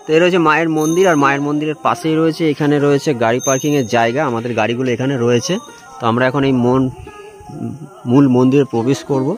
তো এ রয়েছে মায়ের মন্দির, আর মায়ের মন্দিরের পাশেই রয়েছে এখানে রয়েছে গাড়ি পার্কিংয়ের জায়গা। আমাদের গাড়িগুলো এখানে রয়েছে। তো আমরা এখন এই মূল মন্দিরে প্রবেশ করব।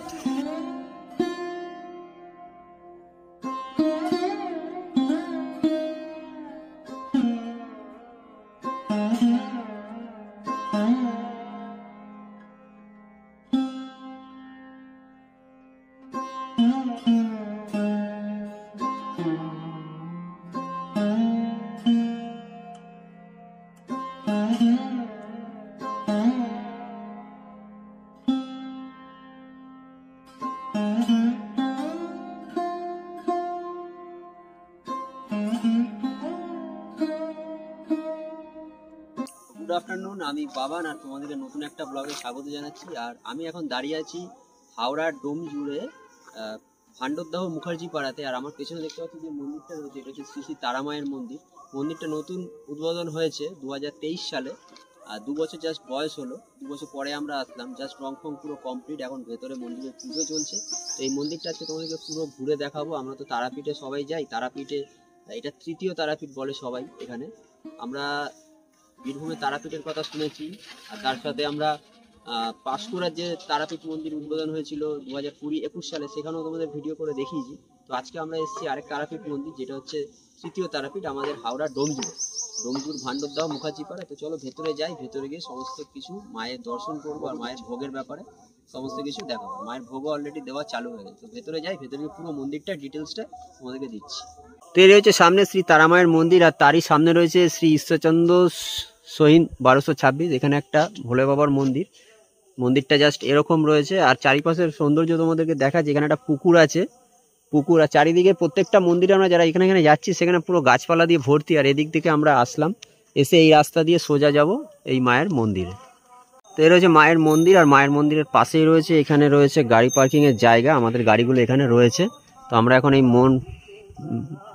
গুড আফটারনুন, আমি বাবান আর তোমাদেরকে নতুন একটা ব্লগে স্বাগত জানাচ্ছি। আর আমি এখন দাঁড়িয়ে আছি হাওড়ার ডোমজুড়ে ভান্ডরদাহ মুখার্জি পাড়াতে। আর আমার পেছনে দেখতে পাচ্ছি যে মন্দিরটা রয়েছে, এটা হচ্ছে শ্রী শ্রী তারামায়ের মন্দির। মন্দিরটা নতুন উদ্বোধন হয়েছে 2023 সালে। আর 2 বছর জাস্ট বয়স হলো, 2 বছর পরে আমরা আসলাম। জাস্ট রং ফং পুরো কমপ্লিট, এখন ভেতরে মন্দিরের পুজো চলছে। তো এই মন্দিরটা আজকে তোমাদেরকে পুরো ঘুরে দেখাবো। আমরা তো তারাপীঠে সবাই যাই, তারাপীঠে এটা তৃতীয় তারাপীঠ বলে সবাই এখানে। আমরা বীরভূমে তারাপীঠের কথা শুনেছি, আর তার সাথে আমরা পাঁশকুড়ার যে তারাপীঠ মন্দির উদ্বোধন হয়েছিল 2020-21 সালে, সেখানেও তোমাদের ভিডিও করে দেখিয়েছি। তো আজকে আমরা এসেছি আরেক তারাপীঠ মন্দির, যেটা হচ্ছে তৃতীয় তারাপীঠ আমাদের হাওড়া ডোমজুর ভান্ডরদাহ মুখার্জি পাড়া। তো চলো ভেতরে যাই, ভেতরে গিয়ে সমস্ত কিছু মায়ের দর্শন করবো, আর মায়ের ভোগের ব্যাপারে সমস্ত কিছু দেখাবো। মায়ের ভোগও অলরেডি দেওয়া চালু হয়ে গেছে। তো ভেতরে যাই, ভেতরে গিয়ে পুরো মন্দিরটা ডিটেলসটা তোমাদেরকে দিচ্ছি। তো এই রয়েছে সামনে শ্রী তারামায়ের মন্দির, আর তারই সামনে রয়েছে শ্রী ঈশ্বরচন্দ্র সোহিন 1226। এখানে একটা ভোলে বাবার মন্দির। মন্দিরটা জাস্ট এরকম রয়েছে, আর চারিপাশের সৌন্দর্য তোমাদেরকে দেখাচ্ছে। এখানে একটা পুকুর আছে, পুকুর, আর চারিদিকে প্রত্যেকটা মন্দিরে আমরা যারা এখানে যাচ্ছি সেখানে পুরো গাছপালা দিয়ে ভর্তি। আর এদিক থেকে আমরা আসলাম, এসে এই রাস্তা দিয়ে সোজা যাব এই মায়ের মন্দিরে। তো এ রয়েছে মায়ের মন্দির, আর মায়ের মন্দিরের পাশেই রয়েছে এখানে রয়েছে গাড়ি পার্কিংয়ের জায়গা। আমাদের গাড়িগুলো এখানে রয়েছে। তো আমরা এখন এই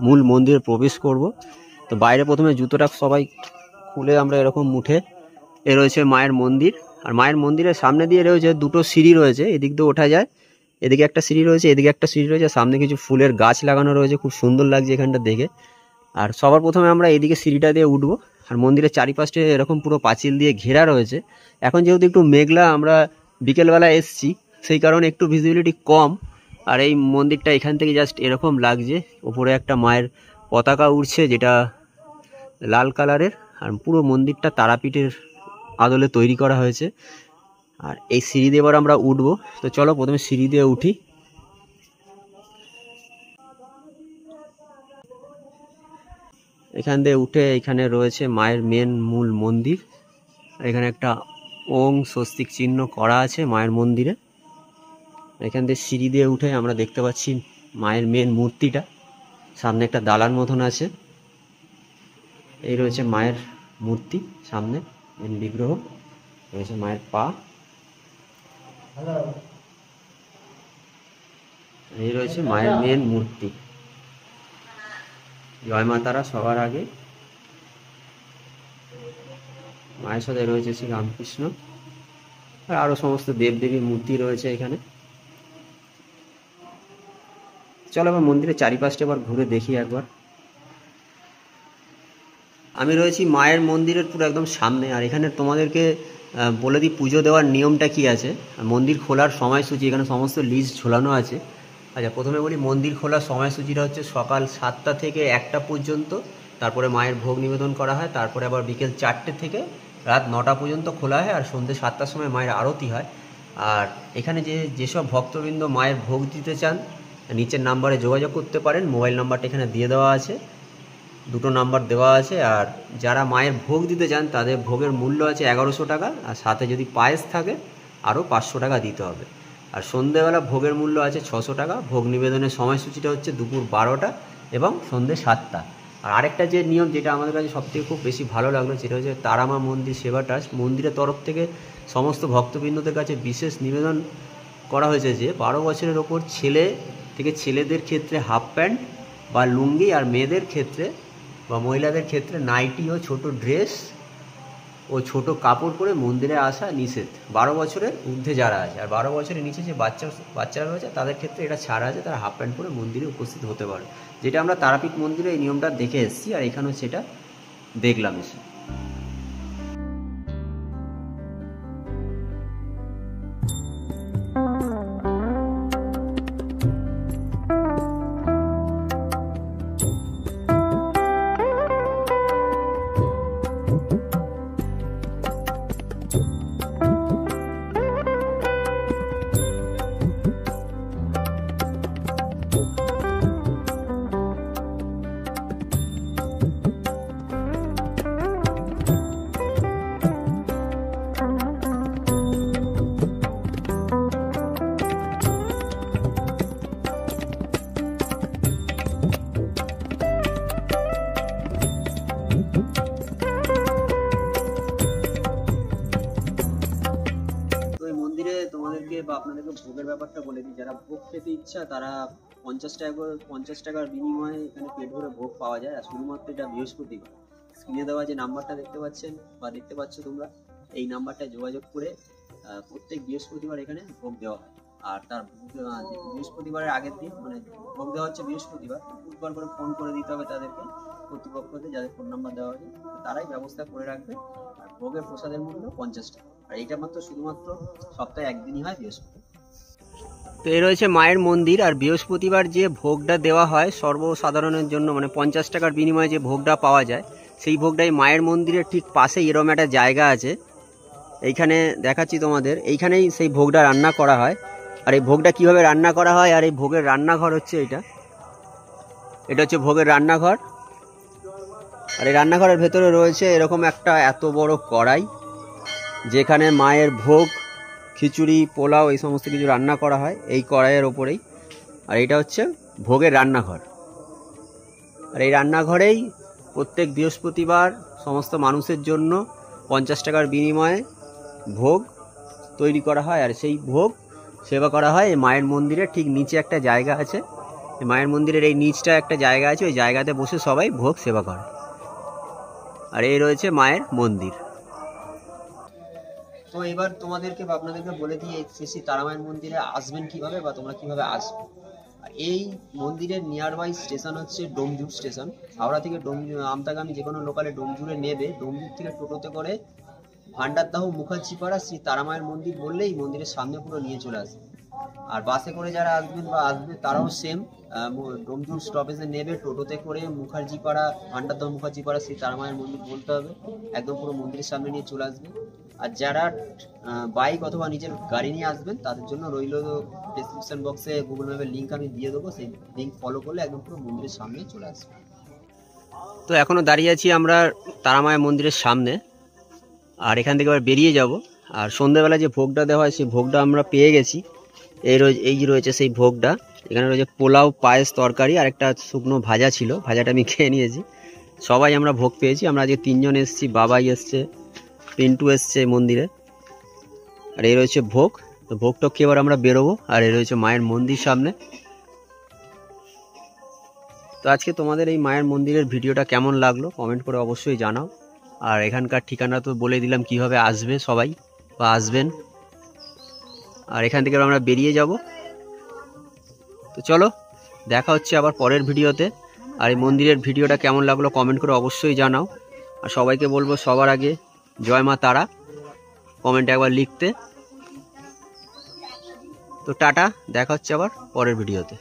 মূল মন্দিরে প্রবেশ করব। তো বাইরে প্রথমে জুতোটা সবাই খুলে আমরা এরকম মুঠে, এ রয়েছে মায়ের মন্দির। আর মায়ের মন্দিরের সামনে দিয়ে রয়েছে দুটো সিঁড়ি রয়েছে, এদিক দিয়ে ওঠা যায়। এদিকে একটা সিঁড়ি রয়েছে, এদিকে একটা সিঁড়ি রয়েছে। সামনে কিছু ফুলের গাছ লাগানো রয়েছে, খুব সুন্দর লাগছে এখানটা দেখে। আর সবার প্রথমে আমরা এদিকে সিঁড়িটা দিয়ে উঠবো। আর মন্দিরের চারিপাশে এরকম পুরো পাঁচিল দিয়ে ঘেরা রয়েছে। এখন যেহেতু একটু মেঘলা, আমরা বিকেলবেলা এসছি, সেই কারণে একটু ভিজিবিলিটি কম। আর এই মন্দিরটা এখান থেকে জাস্ট এরকম লাগছে। ওপরে একটা মায়ের পতাকা উড়ছে, যেটা লাল কালারের। আর পুরো মন্দিরটা তারাপীঠের আদলে তৈরি করা হয়েছে। আর এই সিঁড়ি দিয়ে এবার আমরা উঠবো। তো চলো প্রথমে সিঁড়ি দিয়ে উঠি। এখান দিয়ে উঠে এখানে রয়েছে মায়ের মূল মন্দির। এখানে একটা ওং স্বস্তিক চিহ্ন করা আছে মায়ের মন্দিরে। এখান দিয়ে সিঁড়ি দিয়ে উঠে আমরা দেখতে পাচ্ছি মায়ের মূর্তিটা। সামনে একটা দালান মতন আছে, এই রয়েছে মায়ের মূর্তি। সামনে মেন বিগ্রহ রয়েছে, মায়ের পা, এই রয়েছে মায়ের মেন মূর্তি। জয় মা তারা সবার আগে। মায়ের সাথে রয়েছে শ্রী রামকৃষ্ণ, আর আরো সমস্ত দেবদেবীর মূর্তি রয়েছে এখানে। চলো এবার মন্দিরের চারিপাশটা এবার ঘুরে দেখি একবার। আমি রয়েছি মায়ের মন্দিরের পুরো একদম সামনে। আর এখানে তোমাদেরকে বলে দিই পুজো দেওয়ার নিয়মটা কি আছে। মন্দির খোলার সময়সূচি এখানে সমস্ত লিস্ট ঝোলানো আছে। আচ্ছা, প্রথমে বলি মন্দির খোলার সময়সূচিটা হচ্ছে সকাল 7টা থেকে 1টা পর্যন্ত, তারপরে মায়ের ভোগ নিবেদন করা হয়। তারপরে আবার বিকেল 4টে থেকে রাত 9টা পর্যন্ত খোলা হয়। আর সন্ধ্যে 7টার সময় মায়ের আরতি হয়। আর এখানে যেসব ভক্তবৃন্দ মায়ের ভোগ দিতে চান, নিচের নাম্বারে যোগাযোগ করতে পারেন। মোবাইল নাম্বারটা এখানে দিয়ে দেওয়া আছে, দুটো নাম্বার দেওয়া আছে। আর যারা মায়ের ভোগ দিতে চান তাদের ভোগের মূল্য আছে 1100 টাকা, আর সাথে যদি পায়েস থাকে আরও 500 টাকা দিতে হবে। আর সন্ধ্যেবেলা ভোগের মূল্য আছে 600 টাকা। ভোগ নিবেদনের সময়সূচিটা হচ্ছে দুপুর 12টা এবং সন্ধ্যে 7টা। আর আরেকটা যে নিয়ম, যেটা আমাদের কাছে সবথেকে খুব বেশি ভালো লাগলো, সেটা হচ্ছে তারামা মন্দির সেবা ট্রাস্ট মন্দিরের তরফ থেকে সমস্ত ভক্তবৃন্দদের কাছে বিশেষ নিবেদন করা হয়েছে যে 12 বছরের ওপর ছেলে থেকে ছেলেদের ক্ষেত্রে হাফ প্যান্ট বা লুঙ্গি, আর মেয়েদের ক্ষেত্রে বা মহিলাদের ক্ষেত্রে নাইটি ও ছোট ড্রেস ও ছোট কাপড় পরে মন্দিরে আসা নিষেধ 12 বছরের ঊর্ধ্বে যারা আছে। আর 12 বছরের নিচে যে বাচ্চারা রয়েছে তাদের ক্ষেত্রে এটা ছাড়া আছে, তারা হাফ প্যান্ট পরে মন্দিরে উপস্থিত হতে পারে, যেটা আমরা তারাপীঠ মন্দিরে এই নিয়মটা দেখে এসেছি আর এখানেও সেটা দেখলাম এসে। তোমাদেরকে বা আপনাদেরকে ভোগের ব্যাপারটা বলে দিই, যারা ভোগ খেতে ইচ্ছা তারা 50 টাকার বিনিময়ে এখানে পেট ভরে ভোগ পাওয়া যায়। আর শুধুমাত্র এটা বৃহস্পতিবার স্ক্রিনে দেওয়া যে নাম্বারটা দেখতে পাচ্ছেন বা দেখতে পাচ্ছ তোমরা, এই নাম্বারটায় যোগাযোগ করে প্রত্যেক বৃহস্পতিবার এখানে ভোগ দেওয়া হয়। আর তার বৃহস্পতিবারের আগের দিন মানে ভোগ দেওয়া হচ্ছে বৃহস্পতিবার, বুধবার করে ফোন করে দিতে হবে তাদেরকে, কর্তৃপক্ষকে যাদের ফোন নাম্বার দেওয়া হয়েছে তারাই ব্যবস্থা করে রাখবে। আর ভোগের প্রসাদের মূল্য 50 টাকা, আর এইটা মাত্র শুধুমাত্র সপ্তাহে একদিনই হয়, বৃহস্পতিবার। তো এই রয়েছে মায়ের মন্দির। আর বৃহস্পতিবার যে ভোগটা দেওয়া হয় সর্বসাধারণের জন্য, মানে 50 টাকার বিনিময়ে যে ভোগটা পাওয়া যায়, সেই ভোগটাই মায়ের মন্দিরের ঠিক পাশে এরকম একটা জায়গা আছে, এইখানে দেখাচ্ছি তোমাদের, এইখানেই সেই ভোগটা রান্না করা হয়। আর এই ভোগটা কিভাবে রান্না করা হয়, আর এই ভোগের রান্নাঘর হচ্ছে এটা হচ্ছে ভোগের রান্নাঘর। আর এই রান্নাঘরের ভেতরে রয়েছে এরকম একটা এত বড় কড়াই, যেখানে মায়ের ভোগ, খিচুড়ি, পোলাও এই সমস্ত কিছু রান্না করা হয় এই কড়াইয়ের ওপরেই। আর এটা হচ্ছে ভোগের রান্নাঘর। আর এই রান্নাঘরেই প্রত্যেক বৃহস্পতিবার সমস্ত মানুষের জন্য 50 টাকার বিনিময়ে ভোগ তৈরি করা হয়। আর সেই ভোগ সেবা করা হয় এই মায়ের মন্দিরের ঠিক নিচে একটা জায়গা আছে, এই মায়ের মন্দিরের এই নিচটা একটা জায়গা আছে, ওই জায়গাতে বসে সবাই ভোগ সেবা করে। আর এই রয়েছে মায়ের মন্দির। তো এবার তোমাদেরকে বা আপনাদেরকে বলে দিই শ্রী শ্রী তারামায়ের মন্দিরে আসবেন কিভাবে বা তোমরা কিভাবে আসবে। এই মন্দিরের নিয়ার বাই স্টেশন হচ্ছে ডোমজুর স্টেশন। হাওড়া থেকে আমতাগামী যে কোনো লোকালে ডোমজুরে নেবে, ডোমজুর থেকে টোটোতে করে ভান্ডারদাহ মুখার্জিপাড়া শ্রী তারামায়ের মন্দির বললেই মন্দিরের সামনে পুরো নিয়ে চলে আসবে। আর বাসে করে যারা আসবেন বা আসবে তারাও সেম, ডোমজুর স্টপেজে নেবে, টোটোতে করে মুখার্জিপাড়া ভান্ডারদাহ মুখার্জিপাড়া শ্রী তারামায়ের মন্দির বলতে হবে, একদম পুরো মন্দিরের সামনে নিয়ে চলে আসবে। আর যারা বাইক অথবা নিজের গাড়ি নিয়ে আসবেন তাদের জন্য রইল ডেসক্রিপশন বক্সে গুগল ম্যাপের লিঙ্ক আমি দিয়ে দেবো, সেই লিঙ্ক ফলো করলে একদম পুরো মন্দিরের সামনে চলে আসবে। তো এখনো দাঁড়িয়ে আছি আমরা তারামায়ের মন্দিরের সামনে, আর এখান থেকে আবার বেরিয়ে যাব। আর সন্ধ্যাবেলা যে ভোগটা দেওয়া হয় সেই ভোগটা আমরা পেয়ে গেছি। এই রয়েছে সেই ভোগটা, এখানে রয়েছে পোলাও, পায়েস, তরকারি আর একটা শুকনো ভাজা ছিল, ভাজাটা আমি খেয়ে নিয়েছি। সবাই আমরা ভোগ পেয়েছি। আমরা আজকে 3 জন এসেছি, বাবাই এসছে, পিন্টু এসছে মন্দিরে। আর এই রয়েছে ভোগ। তো ভোগটা খেয়ে এবার আমরা বেরোবো। আর এই রয়েছে মায়ের মন্দির সামনে। তো আজকে তোমাদের এই মায়ের মন্দিরের ভিডিওটা কেমন লাগলো কমেন্ট করে অবশ্যই জানাও। আর এখানকার ঠিকানা তো বলে দিলাম কিভাবে আসবে সবাই বা আসবেন। আর এখান থেকে আমরা বেরিয়ে যাব। তো চলো দেখা হচ্ছে আবার পরের ভিডিওতে। আর এই মন্দিরের ভিডিওটা কেমন লাগলো কমেন্ট করে অবশ্যই জানাও। আর সবাইকে বলবো সবার আগে জয় মা তারা কমেন্টে একবার লিখতে। তো টাটা, দেখা হচ্ছে আবার পরের ভিডিওতে।